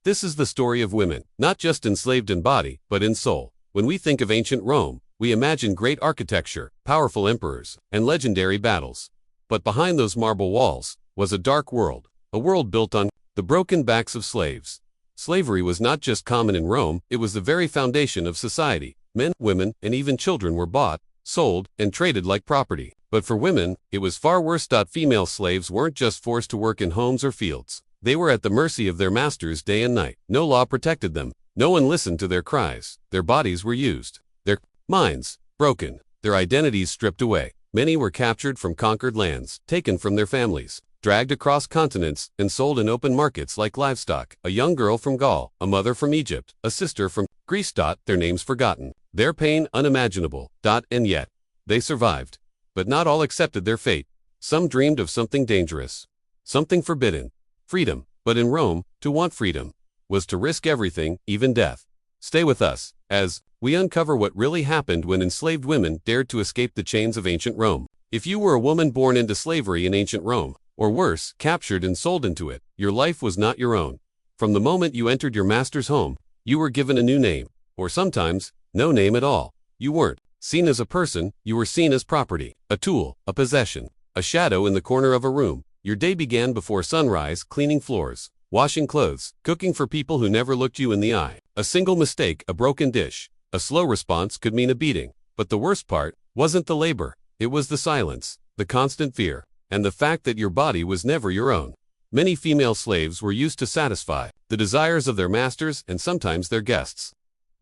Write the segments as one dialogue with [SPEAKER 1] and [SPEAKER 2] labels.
[SPEAKER 1] This is the story of women, not just enslaved in body, but in soul. When we think of ancient Rome, we imagine great architecture, powerful emperors, and legendary battles. But behind those marble walls was a dark world, a world built on the broken backs of slaves. Slavery was not just common in Rome, it was the very foundation of society. Men, women, and even children were bought, sold, and traded like property. But for women, it was far worse. Female slaves weren't just forced to work in homes or fields. They were at the mercy of their masters day and night. No law protected them. No one listened to their cries. Their bodies were used. Their minds broken. Their identities stripped away. Many were captured from conquered lands, taken from their families, dragged across continents, and sold in open markets like livestock. A young girl from Gaul, a mother from Egypt, a sister from Greece. Their names forgotten. Their pain unimaginable. And yet, they survived. But not all accepted their fate. Some dreamed of something dangerous, something forbidden. Freedom. But in Rome, to want freedom was to risk everything, even death. Stay with us, as we uncover what really happened when enslaved women dared to escape the chains of ancient Rome. If you were a woman born into slavery in ancient Rome, or worse, captured and sold into it, your life was not your own. From the moment you entered your master's home, you were given a new name, or sometimes, no name at all. You weren't seen as a person, you were seen as property, a tool, a possession, a shadow in the corner of a room. Your day began before sunrise, cleaning floors, washing clothes, cooking for people who never looked you in the eye. A single mistake, a broken dish, a slow response could mean a beating. But the worst part wasn't the labor. It was the silence, the constant fear, and the fact that your body was never your own. Many female slaves were used to satisfy the desires of their masters and sometimes their guests.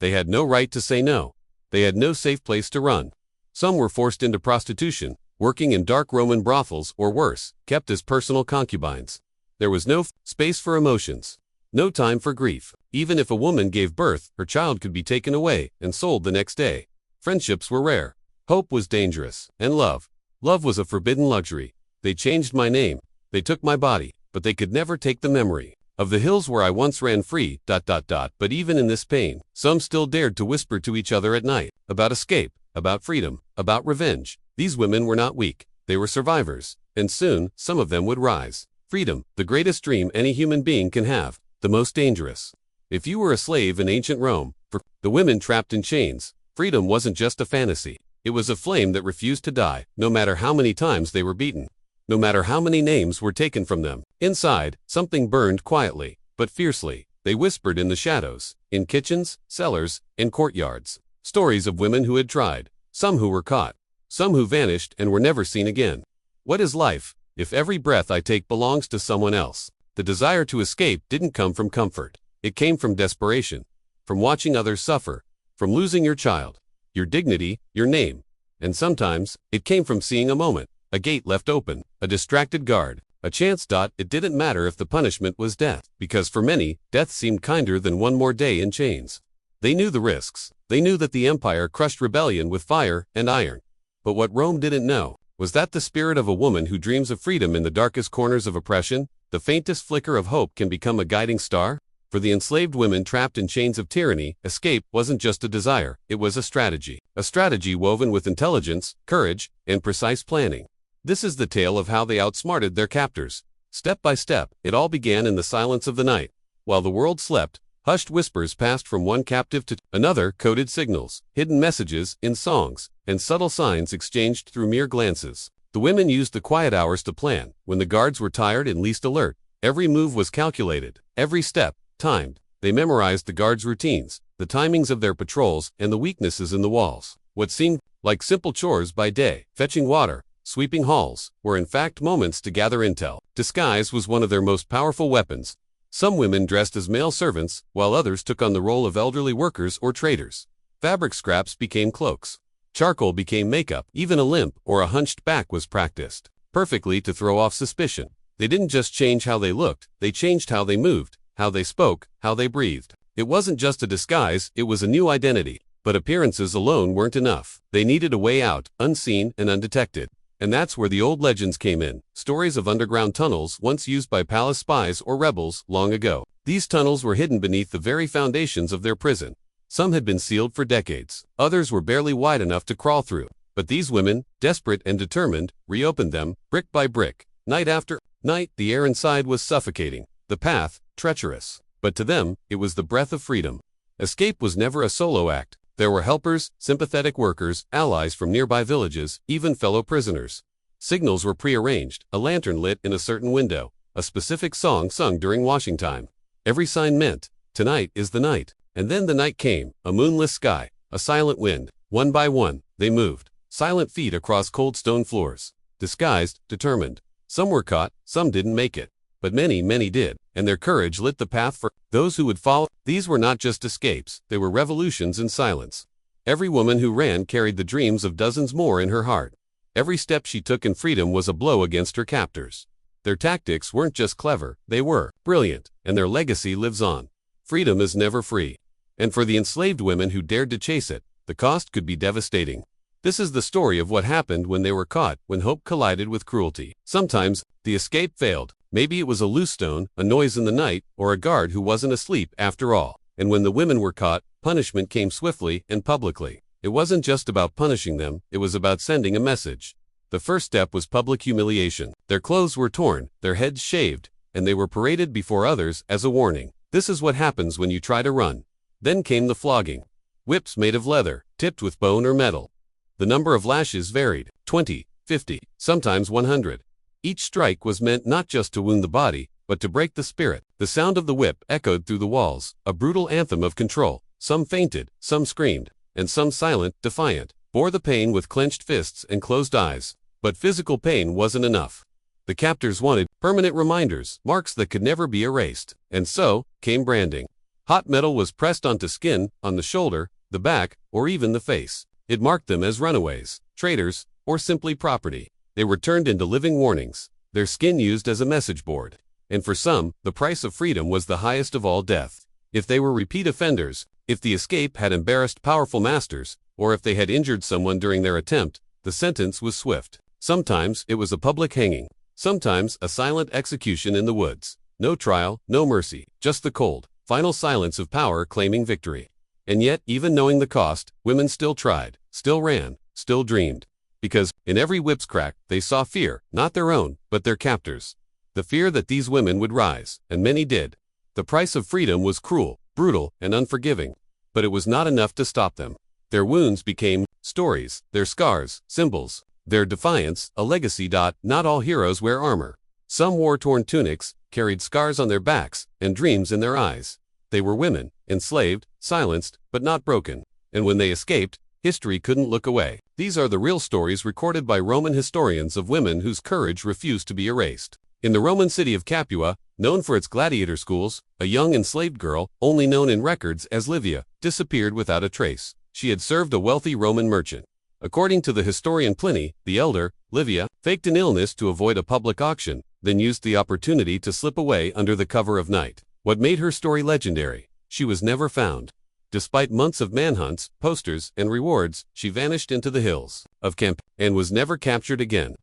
[SPEAKER 1] They had no right to say no. They had no safe place to run. Some were forced into prostitution, working in dark Roman brothels, or worse, kept as personal concubines. There was no space for emotions, no time for grief. Even if a woman gave birth, her child could be taken away and sold the next day. Friendships were rare. Hope was dangerous. And love was a forbidden luxury. They changed my name. They took my body, but they could never take the memory of the hills where I once ran free. But even in this pain, some still dared to whisper to each other at night about escape, about freedom, about revenge. These women were not weak. They were survivors, and soon, some of them would rise. Freedom, the greatest dream any human being can have, the most dangerous. If you were a slave in ancient Rome, for the women trapped in chains, freedom wasn't just a fantasy. It was a flame that refused to die, no matter how many times they were beaten, no matter how many names were taken from them. Inside, something burned quietly, but fiercely. They whispered in the shadows, in kitchens, cellars, and courtyards. Stories of women who had tried, some who were caught, some who vanished and were never seen again. What is life, if every breath I take belongs to someone else? The desire to escape didn't come from comfort. It came from desperation, from watching others suffer, from losing your child, your dignity, your name. And sometimes, it came from seeing a moment, a gate left open, a distracted guard, a chance. It didn't matter if the punishment was death, because for many, death seemed kinder than one more day in chains. They knew the risks. They knew that the empire crushed rebellion with fire and iron. But what Rome didn't know was that the spirit of a woman who dreams of freedom in the darkest corners of oppression, the faintest flicker of hope, can become a guiding star. For the enslaved women trapped in chains of tyranny, escape wasn't just a desire, it was a strategy woven with intelligence, courage, and precise planning. This is the tale of how they outsmarted their captors. Step by step, it all began in the silence of the night. While the world slept, hushed whispers passed from one captive to another, coded signals, hidden messages in songs, and subtle signs exchanged through mere glances. The women used the quiet hours to plan. When the guards were tired and least alert, every move was calculated, every step timed. They memorized the guards' routines, the timings of their patrols, and the weaknesses in the walls. What seemed like simple chores by day, fetching water, sweeping halls, were in fact moments to gather intel. Disguise was one of their most powerful weapons. Some women dressed as male servants, while others took on the role of elderly workers or traders. Fabric scraps became cloaks. Charcoal became makeup. Even a limp or a hunched back was practiced perfectly to throw off suspicion. They didn't just change how they looked, they changed how they moved, how they spoke, how they breathed. It wasn't just a disguise, it was a new identity. But appearances alone weren't enough. They needed a way out, unseen and undetected. And that's where the old legends came in, stories of underground tunnels once used by palace spies or rebels long ago. These tunnels were hidden beneath the very foundations of their prison. Some had been sealed for decades, others were barely wide enough to crawl through. But these women, desperate and determined, reopened them, brick by brick. Night after night, the air inside was suffocating, the path treacherous. but to them, it was the breath of freedom. Escape was never a solo act. There were helpers, sympathetic workers, allies from nearby villages, even fellow prisoners. Signals were prearranged, a lantern lit in a certain window, a specific song sung during washing time. Every sign meant, tonight is the night. And then the night came, a moonless sky, a silent wind. One by one, they moved, silent feet across cold stone floors. Disguised, determined. Some were caught, some didn't make it. But many, many did, and their courage lit the path for those who would follow. These were not just escapes, they were revolutions in silence. Every woman who ran carried the dreams of dozens more in her heart. Every step she took in freedom was a blow against her captors. Their tactics weren't just clever, they were brilliant, and their legacy lives on. Freedom is never free. And for the enslaved women who dared to chase it, the cost could be devastating. This is the story of what happened when they were caught, when hope collided with cruelty. Sometimes, the escape failed. Maybe it was a loose stone, a noise in the night, or a guard who wasn't asleep after all. And when the women were caught, punishment came swiftly and publicly. It wasn't just about punishing them, it was about sending a message. The first step was public humiliation. Their clothes were torn, their heads shaved, and they were paraded before others as a warning. This is what happens when you try to run. Then came the flogging. Whips made of leather, tipped with bone or metal. The number of lashes varied, 20, 50, sometimes 100. Each strike was meant not just to wound the body, but to break the spirit. The sound of the whip echoed through the walls, a brutal anthem of control. Some fainted, some screamed, and some silent, defiant, bore the pain with clenched fists and closed eyes. But physical pain wasn't enough. The captors wanted permanent reminders, marks that could never be erased. And so, came branding. Hot metal was pressed onto skin, on the shoulder, the back, or even the face. It marked them as runaways, traitors, or simply property. They were turned into living warnings, their skin used as a message board. And for some, the price of freedom was the highest of all, death. If they were repeat offenders, if the escape had embarrassed powerful masters, or if they had injured someone during their attempt, the sentence was swift. Sometimes it was a public hanging, sometimes a silent execution in the woods. No trial, no mercy, just the cold, final silence of power claiming victory. And yet, even knowing the cost, women still tried, still ran, still dreamed. Because, in every whip's crack, they saw fear, not their own, but their captors. The fear that these women would rise, and many did. The price of freedom was cruel, brutal, and unforgiving. But it was not enough to stop them. Their wounds became stories, their scars, symbols, their defiance, a legacy. Not all heroes wear armor. Some wore torn tunics, carried scars on their backs, and dreams in their eyes. They were women, enslaved, silenced, but not broken. And when they escaped, history couldn't look away. These are the real stories recorded by Roman historians of women whose courage refused to be erased. In the Roman city of Capua, known for its gladiator schools, a young enslaved girl, only known in records as Livia, disappeared without a trace. She had served a wealthy Roman merchant. According to the historian Pliny, the Elder, Livia faked an illness to avoid a public auction, then used the opportunity to slip away under the cover of night. What made her story legendary? She was never found. Despite months of manhunts, posters, and rewards, she vanished into the hills of Camp and was never captured again.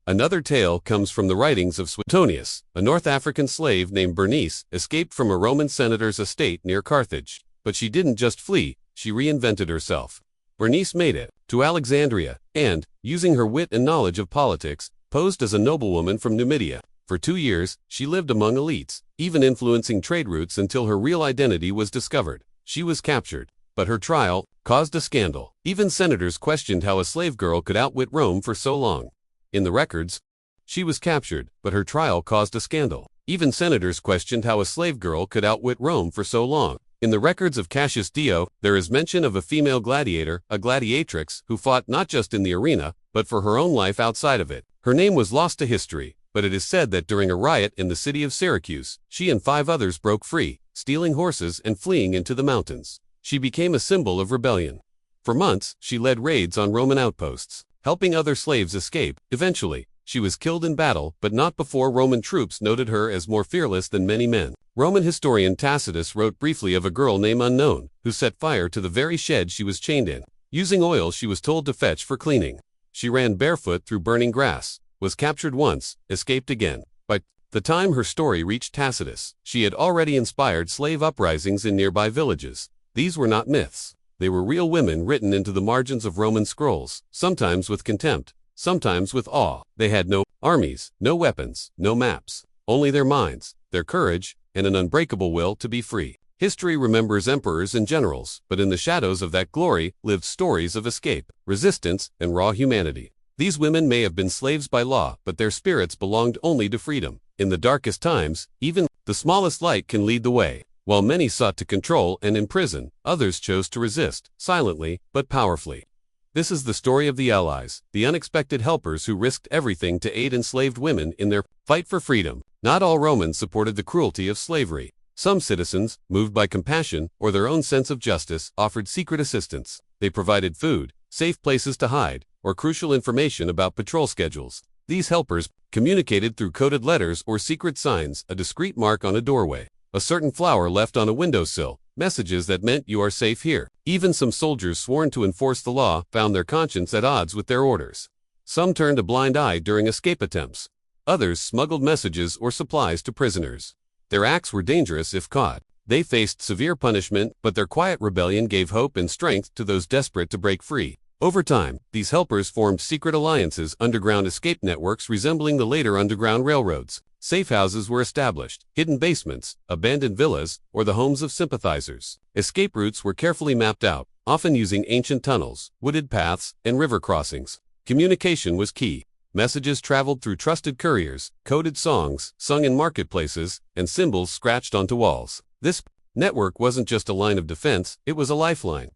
[SPEAKER 1] Another tale comes from the writings of Suetonius. A North African slave named Bernice escaped from a Roman senator's estate near Carthage. But she didn't just flee, she reinvented herself. Bernice made it to Alexandria, and, using her wit and knowledge of politics, posed as a noblewoman from Numidia. For 2 years, she lived among elites, even influencing trade routes until her real identity was discovered. She was captured, but her trial caused a scandal. Even senators questioned how a slave girl could outwit Rome for so long. In the records, she was captured, but her trial caused a scandal. Even senators questioned how a slave girl could outwit Rome for so long. In the records of Cassius Dio, there is mention of a female gladiator, a gladiatrix, who fought not just in the arena, but for her own life outside of it. Her name was lost to history, but it is said that during a riot in the city of Syracuse, she and 5 others broke free, stealing horses and fleeing into the mountains. She became a symbol of rebellion. For months, she led raids on Roman outposts, helping other slaves escape. Eventually, she was killed in battle, but not before Roman troops noted her as more fearless than many men. Roman historian Tacitus wrote briefly of a girl named Unknown, who set fire to the very shed she was chained in. Using oil she was told to fetch for cleaning. She ran barefoot through burning grass, was captured once, escaped again. By the time her story reached Tacitus, she had already inspired slave uprisings in nearby villages. These were not myths. They were real women written into the margins of Roman scrolls, sometimes with contempt, sometimes with awe. They had no armies, no weapons, no maps, only their minds, their courage, and an unbreakable will to be free. History remembers emperors and generals, but in the shadows of that glory lived stories of escape, resistance, and raw humanity. These women may have been slaves by law, but their spirits belonged only to freedom. In the darkest times, even the smallest light can lead the way. While many sought to control and imprison, others chose to resist, silently but powerfully. This is the story of the Allies, the unexpected helpers who risked everything to aid enslaved women in their fight for freedom. Not all Romans supported the cruelty of slavery. Some citizens, moved by compassion or their own sense of justice, offered secret assistance. They provided food, safe places to hide, or crucial information about patrol schedules. These helpers communicated through coded letters or secret signs, a discreet mark on a doorway, a certain flower left on a windowsill, messages that meant you are safe here. Even some soldiers sworn to enforce the law found their conscience at odds with their orders. Some turned a blind eye during escape attempts. Others smuggled messages or supplies to prisoners. Their acts were dangerous if caught. They faced severe punishment, but their quiet rebellion gave hope and strength to those desperate to break free. Over time, these helpers formed secret alliances, underground escape networks resembling the later underground railroads. Safe houses were established, hidden basements, abandoned villas, or the homes of sympathizers. Escape routes were carefully mapped out, often using ancient tunnels, wooded paths, and river crossings. Communication was key. Messages traveled through trusted couriers, coded songs sung in marketplaces, and symbols scratched onto walls. This network wasn't just a line of defense, it was a lifeline.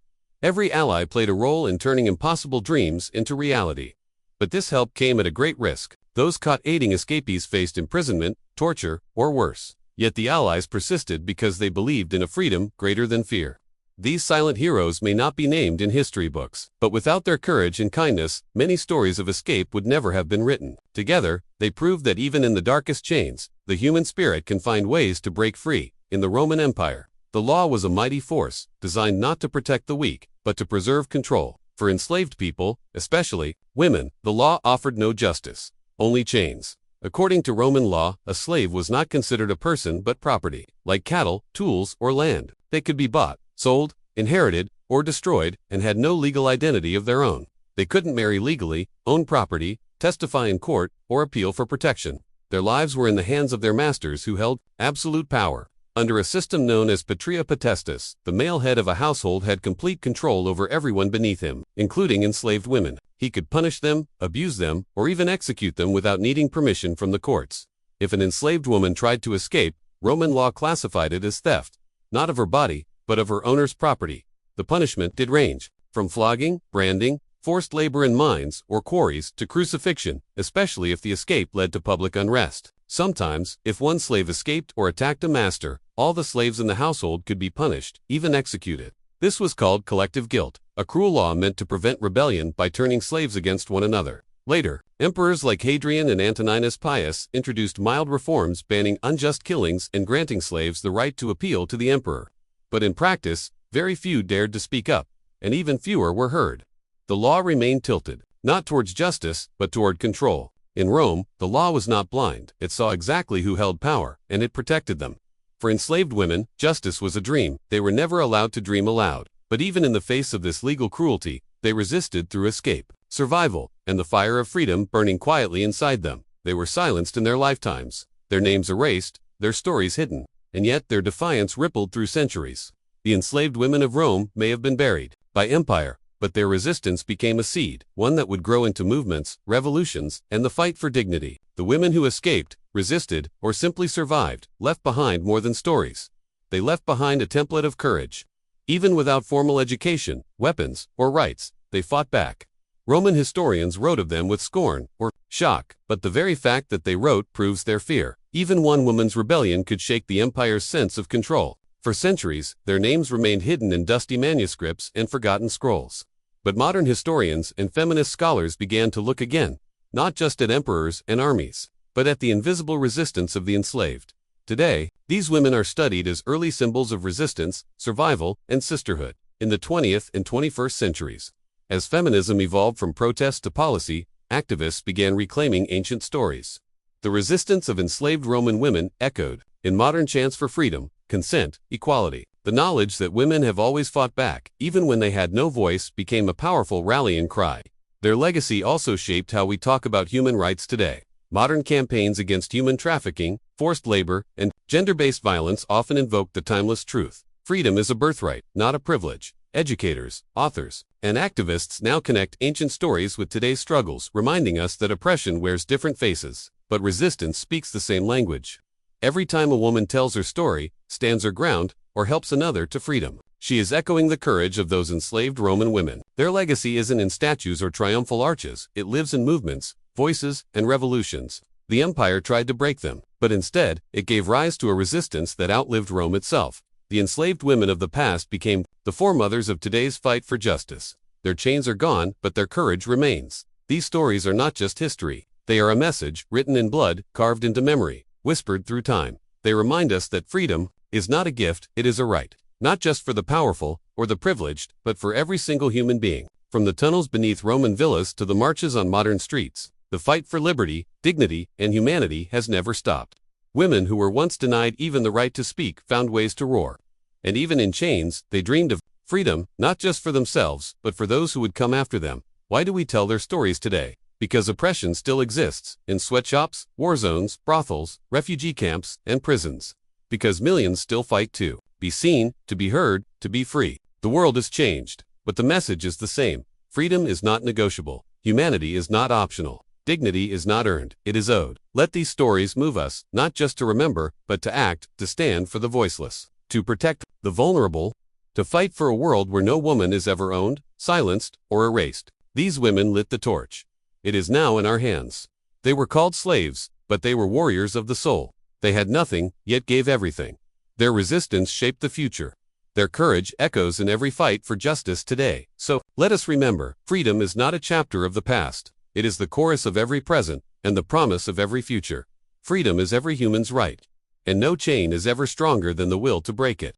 [SPEAKER 1] Every ally played a role in turning impossible dreams into reality. But this help came at a great risk. Those caught aiding escapees faced imprisonment, torture, or worse. Yet the Allies persisted because they believed in a freedom greater than fear. These silent heroes may not be named in history books, but without their courage and kindness, many stories of escape would never have been written. Together, they proved that even in the darkest chains, the human spirit can find ways to break free. In the Roman Empire, the law was a mighty force, designed not to protect the weak, but to preserve control. For enslaved people, especially women, the law offered no justice, only chains. According to Roman law, a slave was not considered a person but property. Like cattle, tools, or land, they could be bought, sold, inherited, or destroyed, and had no legal identity of their own. They couldn't marry legally, own property, testify in court, or appeal for protection. Their lives were in the hands of their masters who held absolute power. Under a system known as patria potestas, the male head of a household had complete control over everyone beneath him, including enslaved women. He could punish them, abuse them, or even execute them without needing permission from the courts. If an enslaved woman tried to escape, Roman law classified it as theft, not of her body, but of her owner's property. The punishment did range from flogging, branding, forced labor in mines or quarries, to crucifixion, especially if the escape led to public unrest. Sometimes, if one slave escaped or attacked a master, all the slaves in the household could be punished, even executed. This was called collective guilt, a cruel law meant to prevent rebellion by turning slaves against one another. Later, emperors like Hadrian and Antoninus Pius introduced mild reforms banning unjust killings and granting slaves the right to appeal to the emperor. But in practice, very few dared to speak up, and even fewer were heard. The law remained tilted, not towards justice, but toward control. In Rome, the law was not blind. It saw exactly who held power, and it protected them. For enslaved women, justice was a dream. They were never allowed to dream aloud. But even in the face of this legal cruelty, they resisted through escape, survival, and the fire of freedom burning quietly inside them. They were silenced in their lifetimes, their names erased, their stories hidden, and yet their defiance rippled through centuries. The enslaved women of Rome may have been buried by empire, but their resistance became a seed, one that would grow into movements, revolutions, and the fight for dignity. The women who escaped, resisted, or simply survived, left behind more than stories. They left behind a template of courage. Even without formal education, weapons, or rights, they fought back. Roman historians wrote of them with scorn, or shock, but the very fact that they wrote proves their fear. Even one woman's rebellion could shake the empire's sense of control. For centuries, their names remained hidden in dusty manuscripts and forgotten scrolls. But modern historians and feminist scholars began to look again, not just at emperors and armies, but at the invisible resistance of the enslaved. Today, these women are studied as early symbols of resistance, survival, and sisterhood. In the 20th and 21st centuries, as feminism evolved from protest to policy, activists began reclaiming ancient stories. The resistance of enslaved Roman women echoed in modern chants for freedom, consent, equality. The knowledge that women have always fought back, even when they had no voice, became a powerful rallying cry. Their legacy also shaped how we talk about human rights today. Modern campaigns against human trafficking, forced labor, and gender-based violence often invoke the timeless truth. Freedom is a birthright, not a privilege. Educators, authors, and activists now connect ancient stories with today's struggles, reminding us that oppression wears different faces, but resistance speaks the same language. Every time a woman tells her story, stands her ground, or helps another to freedom, she is echoing the courage of those enslaved Roman women. Their legacy isn't in statues or triumphal arches, it lives in movements, voices, and revolutions. The empire tried to break them, but instead, it gave rise to a resistance that outlived Rome itself. The enslaved women of the past became the foremothers of today's fight for justice. Their chains are gone, but their courage remains. These stories are not just history. They are a message, written in blood, carved into memory, whispered through time. They remind us that freedom is not a gift, it is a right. Not just for the powerful or the privileged, but for every single human being. From the tunnels beneath Roman villas to the marches on modern streets, the fight for liberty, dignity, and humanity has never stopped. Women who were once denied even the right to speak found ways to roar. And even in chains, they dreamed of freedom, not just for themselves, but for those who would come after them. Why do we tell their stories today? Because oppression still exists, in sweatshops, war zones, brothels, refugee camps, and prisons. Because millions still fight to be seen, to be heard, to be free. The world has changed, but the message is the same. Freedom is not negotiable. Humanity is not optional. Dignity is not earned, it is owed. Let these stories move us, not just to remember, but to act, to stand for the voiceless, to protect the vulnerable, to fight for a world where no woman is ever owned, silenced, or erased. These women lit the torch. It is now in our hands. They were called slaves, but they were warriors of the soul. They had nothing, yet gave everything. Their resistance shaped the future. Their courage echoes in every fight for justice today. So, let us remember, freedom is not a chapter of the past. It is the chorus of every present, and the promise of every future. Freedom is every human's right. And no chain is ever stronger than the will to break it.